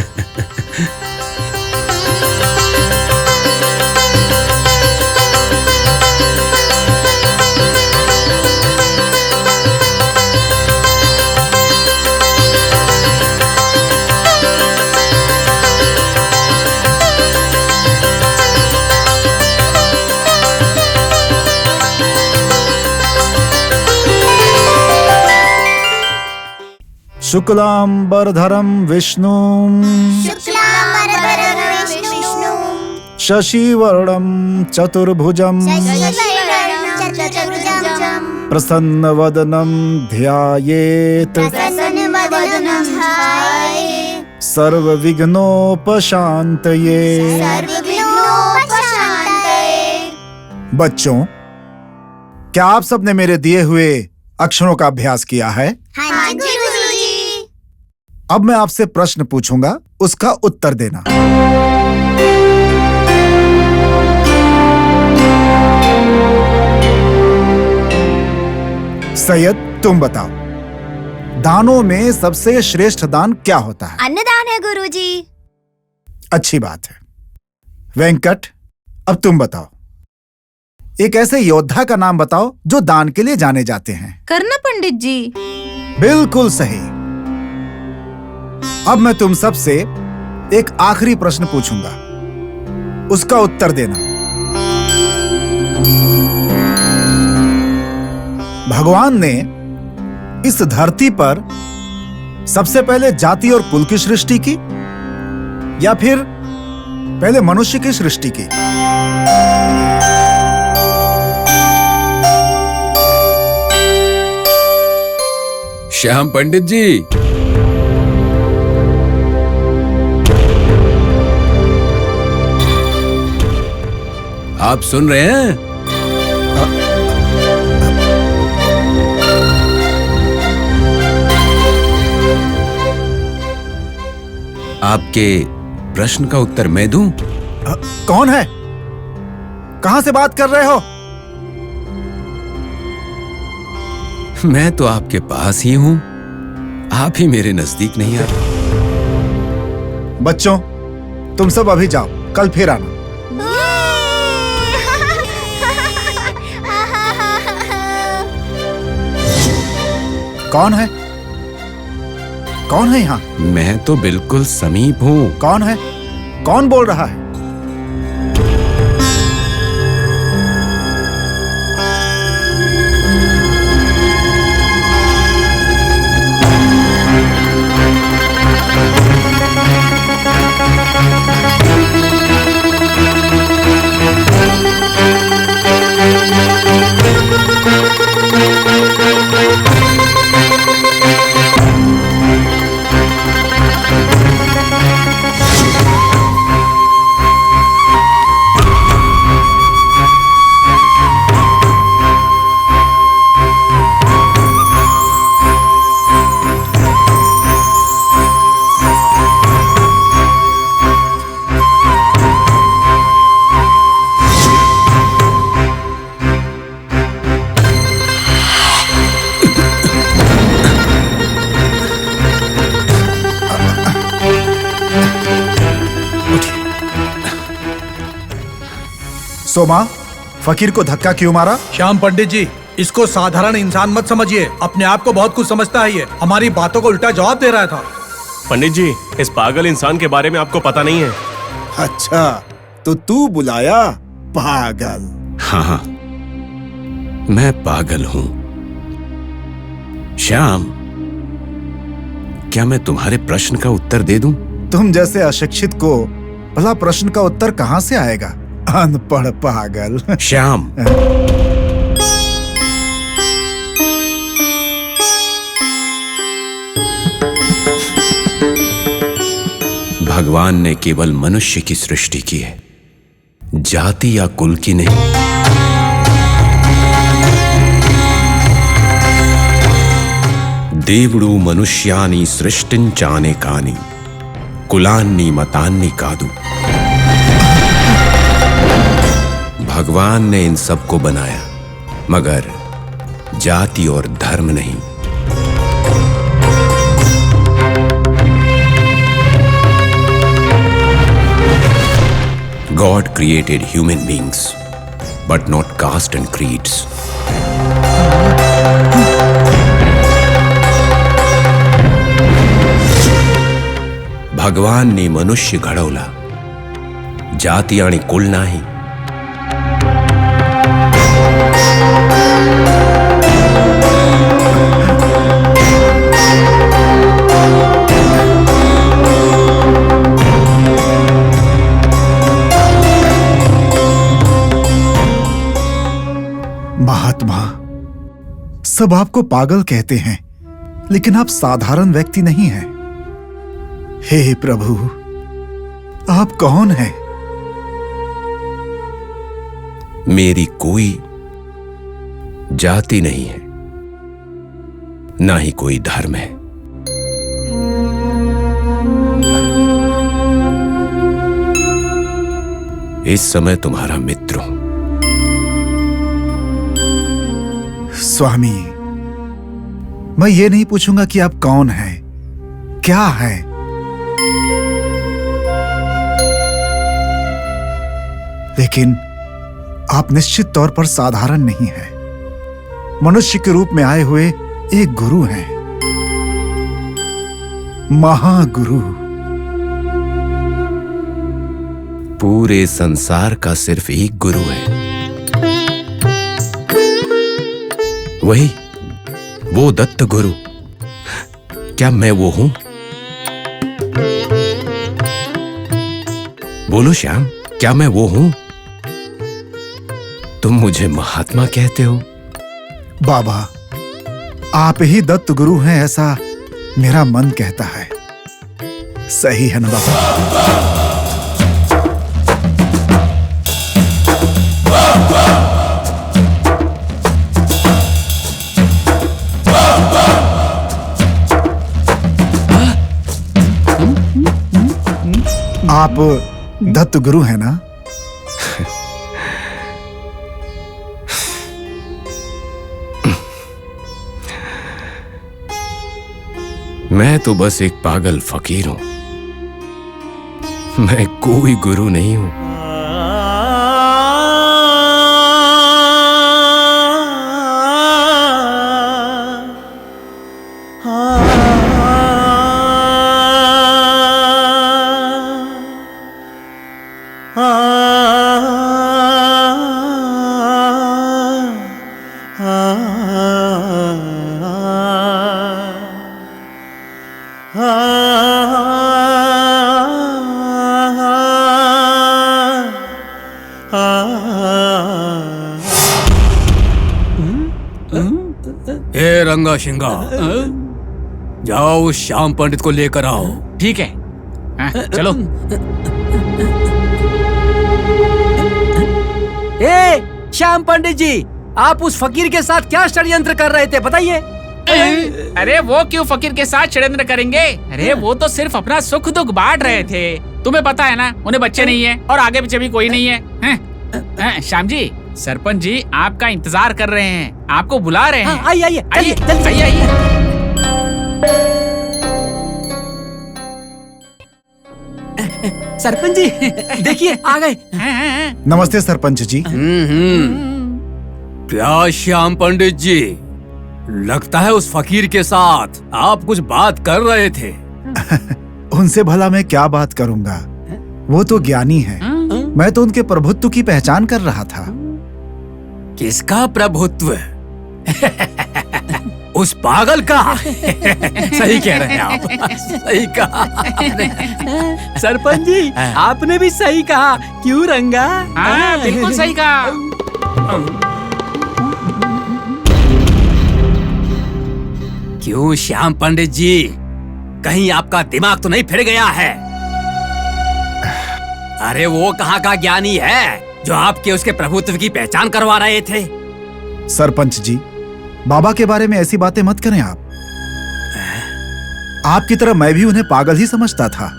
शुक्लांबरधरं विष्णुं शशिवर्णं चतुर्भुजं प्रसन्नवदनं ध्यायेत् सर्वविघ्नोपशान्तये। बच्चों, क्या आप सबने मेरे दिए हुए अक्षरों का अभ्यास किया है? हाँ गुरुजी। अब मैं आपसे प्रश्न पूछूंगा, उसका उत्तर देना। सैयद, तुम बताओ, दानों में सबसे श्रेष्ठ दान क्या होता है? अन्नदान है गुरुजी। अच्छी बात है। वेंकट, अब तुम बताओ, एक ऐसे योद्धा का नाम बताओ जो दान के लिए जाने जाते हैं। कर्ण पंडित जी। बिल्कुल सही। अब मैं तुम सबसे एक आखिरी प्रश्न पूछूंगा, उसका उत्तर देना। भगवान ने इस धरती पर सबसे पहले जाति और कुल की सृष्टि की या फिर पहले मनुष्य की सृष्टि की? श्याम पंडित जी, आप सुन रहे हैं? आपके प्रश्न का उत्तर मैं दूं? कौन है? कहां से बात कर रहे हो? मैं तो आपके पास ही हूं, आप ही मेरे नजदीक नहीं आए। बच्चों, तुम सब अभी जाओ, कल फिर आना। कौन है? कौन है यहाँ? मैं तो बिल्कुल समीप हूँ। कौन है? कौन बोल रहा है? सोमा, फकीर को धक्का क्यों मारा? श्याम पंडित जी, इसको साधारण इंसान मत समझिए। अपने आप को बहुत कुछ समझता है ये। हमारी बातों को उल्टा जवाब दे रहा था। पंडित जी, इस पागल इंसान के बारे में आपको पता नहीं है। अच्छा, तो तू बुलाया पागल? हाँ, मैं पागल हूं। श्याम, क्या मैं तुम्हारे प्रश्न का उत्तर दे दूं? तुम जैसे अशिक्षित को भला प्रश्न का उत्तर कहां से आएगा? अनपढ़ पागल। श्याम, भगवान ने केवल मनुष्य की सृष्टि की है, जाति या कुल की नहीं। దేవుడు మనుష్యాని సృష్టించానే కాని కులాన్ని మతాన్ని కాదు। भगवान ने इन सबको बनाया, मगर जाति और धर्म नहीं। God created human beings, but not caste and creeds. भगवान ने मनुष्य घडवला, जाती आणि कुल नाही। महात्मा, सब आपको पागल कहते हैं, लेकिन आप साधारण व्यक्ति नहीं हैं। हे प्रभु, आप कौन हैं? मेरी कोई जाति नहीं है, ना ही कोई धर्म है। इस समय तुम्हारा मित्र हूं। स्वामी, मैं ये नहीं पूछूंगा कि आप कौन हैं, क्या हैं। लेकिन आप निश्चित तौर पर साधारण नहीं हैं। मनुष्य के रूप में आए हुए एक गुरु हैं, महागुरु। पूरे संसार का सिर्फ एक गुरु है, वही वो दत्त गुरु। क्या मैं वो हूं? बोलो श्याम, क्या मैं वो हूं? तुम मुझे महात्मा कहते हो। बाबा, आप ही दत्त गुरु हैं ऐसा मेरा मन कहता है। सही है ना बाबा? आप दत्त गुरु हैं ना? मैं तो बस एक पागल फकीर हूं, मैं कोई गुरु नहीं हूं। हे रंगा शिंगा, जाओ उस श्याम पंडित को लेकर आओ। ठीक है, चलो। ए श्याम पंडित जी, आप उस फकीर के साथ क्या षड्यंत्र कर रहे थे, बताइए। अरे वो क्यों फकीर के साथ षड्यंत्र करेंगे? अरे वो तो सिर्फ अपना सुख दुख बांट रहे थे। तुम्हें पता है ना, उन्हें बच्चे नहीं है और आगे पीछे भी कोई नहीं है। श्याम जी, सरपंच जी आपका इंतजार कर रहे हैं, आपको बुला रहे हैं। आइए आइए आइए जल्दी आइए आइए। सरपंच जी देखिए आ गए। नमस्ते सरपंच जी। क्या श्याम पंडित जी, लगता है उस फकीर के साथ आप कुछ बात कर रहे थे। उनसे भला मैं क्या बात करूंगा, वो तो ज्ञानी है। मैं तो उनके प्रभुत्व की पहचान कर रहा था। किसका प्रभुत्व? उस पागल का। सही कह रहे हैं आप, सही कहा। सरपंच जी आपने भी सही कहा, क्यों रंगा? हाँ, बिल्कुल सही कहा। क्यों श्याम पंडित जी, कहीं आपका दिमाग तो नहीं फिर गया है? अरे वो कहाँ का ज्ञानी है जो आपके उसके प्रभुत्व की पहचान करवा रहे थे? सरपंच जी, बाबा के बारे में ऐसी बातें मत करें आप। आपकी तरह मैं भी उन्हें पागल ही समझता था,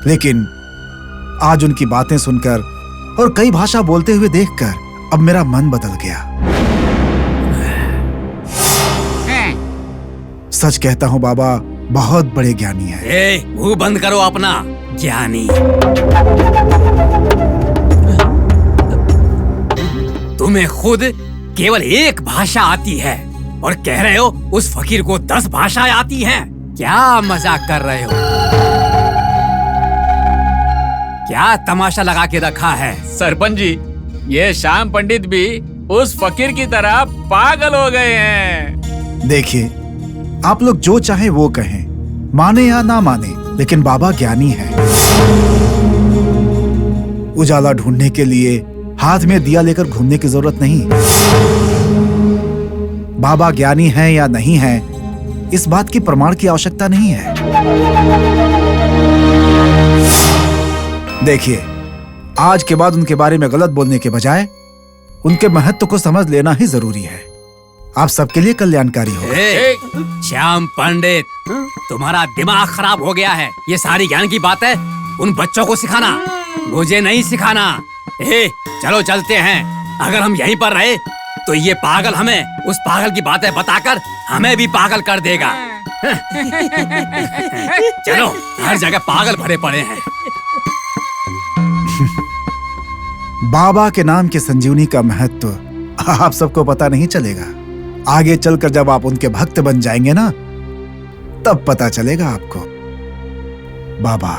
लेकिन आज उनकी बातें सुनकर और कई भाषा बोलते हुए देखकर अब मेरा मन बदल गया। सच कहता हूँ बाबा बहुत बड़े ज्ञानी हैं। मुंह बंद करो अपना, ज्ञानी। तुम्हें खुद केवल एक भाषा आती है और कह रहे हो उस फकीर को 10 भाषाएं आती हैं। क्या मजाक कर रहे हो? क्या तमाशा लगा के रखा है? सरपंच जी, ये श्याम पंडित भी उस फकीर की तरह पागल हो गए हैं। देखिए, आप लोग जो चाहे वो कहें, माने या ना माने, लेकिन बाबा ज्ञानी है। उजाला ढूंढने के लिए हाथ में दिया लेकर घूमने की जरूरत नहीं। बाबा ज्ञानी है या नहीं है, इस बात की प्रमाण की आवश्यकता नहीं है। देखिए, आज के बाद उनके बारे में गलत बोलने के बजाय उनके महत्व को समझ लेना ही जरूरी है। आप सबके लिए कल्याणकारी हो। श्याम पंडित, तुम्हारा दिमाग खराब हो गया है। ये सारी ज्ञान की बात है उन बच्चों को सिखाना, मुझे नहीं सिखाना। चलो चलते हैं। अगर हम यहीं पर रहे तो ये पागल हमें उस पागल की बातें बताकर हमें भी पागल कर देगा। चलो, हर जगह पागल भरे पड़े हैं। बाबा के नाम के संजीवनी का महत्व आप सबको पता नहीं चलेगा। आगे चलकर जब आप उनके भक्त बन जाएंगे ना, तब पता चलेगा आपको। बाबा,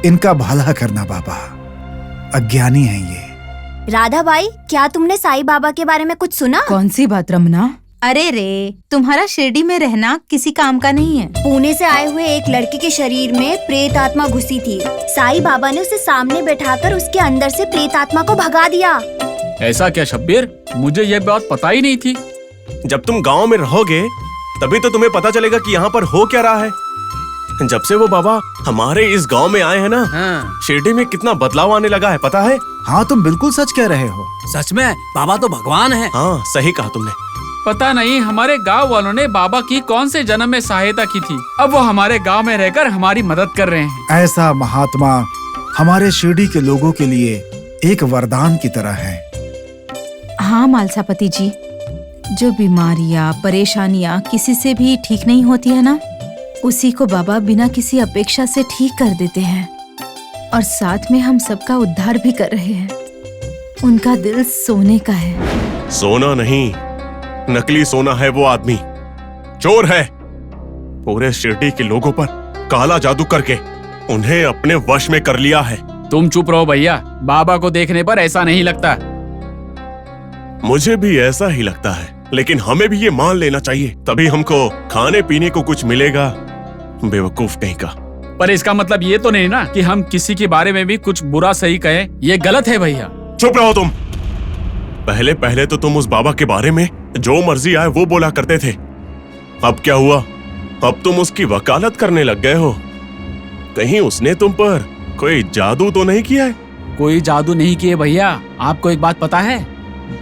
इनका भला करना बाबा, अज्ञानी है ये। राधा बाई, क्या तुमने साईं बाबा के बारे में कुछ सुना? कौन सी बात रमना? अरे रे, तुम्हारा शिरडी में रहना किसी काम का नहीं है। पुणे से आए हुए एक लड़के के शरीर में प्रेत आत्मा घुसी थी। साईं बाबा ने उसे सामने बैठाकर उसके अंदर से प्रेत आत्मा को भगा दिया। ऐसा क्या शब्बीर? मुझे ये बात पता ही नहीं थी। जब तुम गांव में रहोगे तभी तो तुम्हें पता चलेगा कि यहाँ पर हो क्या रहा है। जब से वो बाबा हमारे इस गांव में आए हैं ना, शिरडी में कितना बदलाव आने लगा है, पता है? हाँ, तुम बिल्कुल सच कह रहे हो। सच में बाबा तो भगवान है। हाँ, सही कहा तुमने। पता नहीं हमारे गांव वालों ने बाबा की कौन से जन्म में सहायता की थी, अब वो हमारे गांव में रहकर हमारी मदद कर रहे हैं। ऐसा महात्मा हमारे शिरडी के लोगों के लिए एक वरदान की तरह है। हाँ मालसापति जी, जो बीमारियाँ परेशानियाँ किसी से भी ठीक नहीं होती है ना, उसी को बाबा बिना किसी अपेक्षा से ठीक कर देते हैं और साथ में हम सबका उद्धार भी कर रहे हैं। उनका दिल सोने का है। सोना नहीं, नकली सोना है वो आदमी। चोर है। पूरे शिरडी के लोगों पर काला जादू करके उन्हें अपने वश में कर लिया है। तुम चुप रहो भैया, बाबा को देखने पर ऐसा नहीं लगता। मुझे भी ऐसा ही लगता है, लेकिन हमें भी ये मान लेना चाहिए, तभी हमको खाने पीने को कुछ मिलेगा। बेवकूफ कहीं का। पर इसका मतलब ये तो नहीं ना कि हम किसी के बारे में भी कुछ बुरा सही कहें। ये गलत है भैया। चुप रहो तुम। पहले पहले तो तुम उस बाबा के बारे में जो मर्जी आए वो बोला करते थे। अब क्या हुआ? अब तुम उसकी वकालत करने लग गए हो। कहीं उसने तुम पर कोई जादू तो नहीं किया है? कोई जादू नहीं किए भैया। आपको एक बात पता है,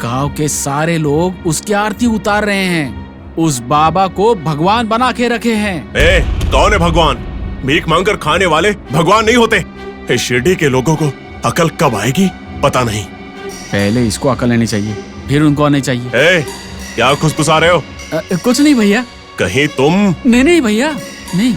गांव के सारे लोग उसकी आरती उतार रहे हैं। उस बाबा को भगवान बना के रखे हैं। कौन है भगवान? भीख मांगकर खाने वाले भगवान नहीं होते। इस शिरडी के लोगों को अकल कब आएगी पता नहीं। पहले इसको अकल लेनी चाहिए, फिर उनको आनी चाहिए। क्या खुसफुसा रहे हो? कुछ नहीं भैया। कहीं तुम? नहीं भैया, नहीं।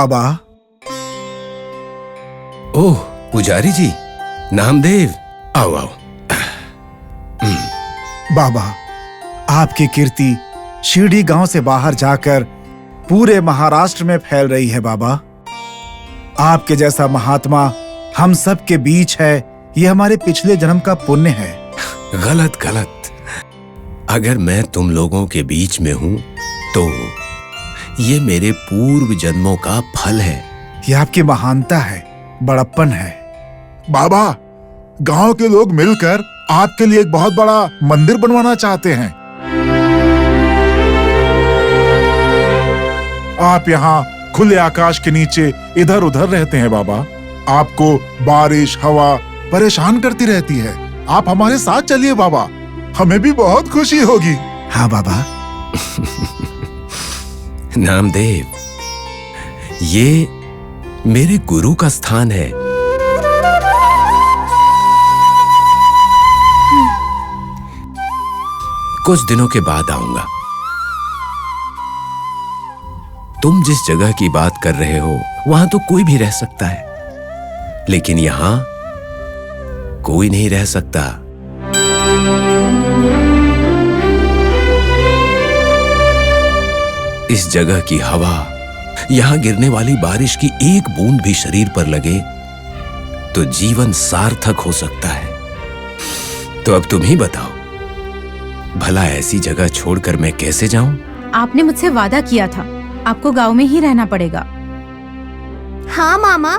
बाबा। ओह पुजारी जी, नामदेव, आओ आओ। बाबा, आपकी कीर्ति शिरडी गांव से बाहर जाकर पूरे महाराष्ट्र में फैल रही है बाबा। आपके जैसा महात्मा हम सब के बीच है, ये हमारे पिछले जन्म का पुण्य है। गलत गलत। अगर मैं तुम लोगों के बीच में हूं तो ये मेरे पूर्व जन्मों का फल है। ये आपकी महानता है, बड़प्पन है। बाबा, गांव के लोग मिलकर आपके लिए एक बहुत बड़ा मंदिर बनवाना चाहते हैं। आप यहाँ खुले आकाश के नीचे इधर उधर रहते हैं बाबा। आपको बारिश हवा परेशान करती रहती है। आप हमारे साथ चलिए बाबा, हमें भी बहुत खुशी होगी। हाँ बाबा। नामदेव, ये मेरे गुरु का स्थान है। कुछ दिनों के बाद आऊंगा। तुम जिस जगह की बात कर रहे हो वहां तो कोई भी रह सकता है, लेकिन यहां कोई नहीं रह सकता। इस जगह की हवा, यहां गिरने वाली बारिश की एक बूंद भी शरीर पर लगे तो जीवन सार्थक हो सकता है। तो अब तुम ही बताओ, भला ऐसी जगह छोड़कर मैं कैसे जाऊं? आपने मुझसे वादा किया था, आपको गांव में ही रहना पड़ेगा। हाँ मामा,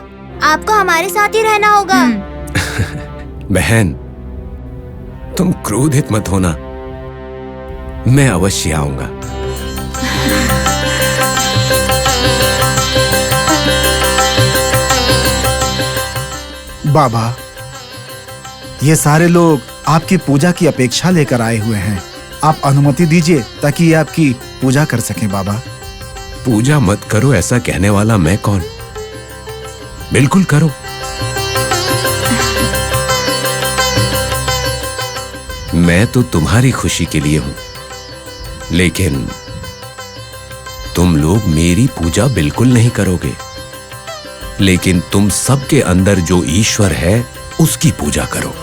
आपको हमारे साथ ही रहना होगा। बहन, तुम क्रोधित मत होना, मैं अवश्य आऊंगा। बाबा, ये सारे लोग आपकी पूजा की अपेक्षा लेकर आए हुए हैं। आप अनुमति दीजिए ताकि ये आपकी पूजा कर सकें बाबा। पूजा मत करो ऐसा कहने वाला मैं कौन? बिल्कुल करो। मैं तो तुम्हारी खुशी के लिए हूं, लेकिन तुम लोग मेरी पूजा बिल्कुल नहीं करोगे। लेकिन तुम सबके अंदर जो ईश्वर है उसकी पूजा करो।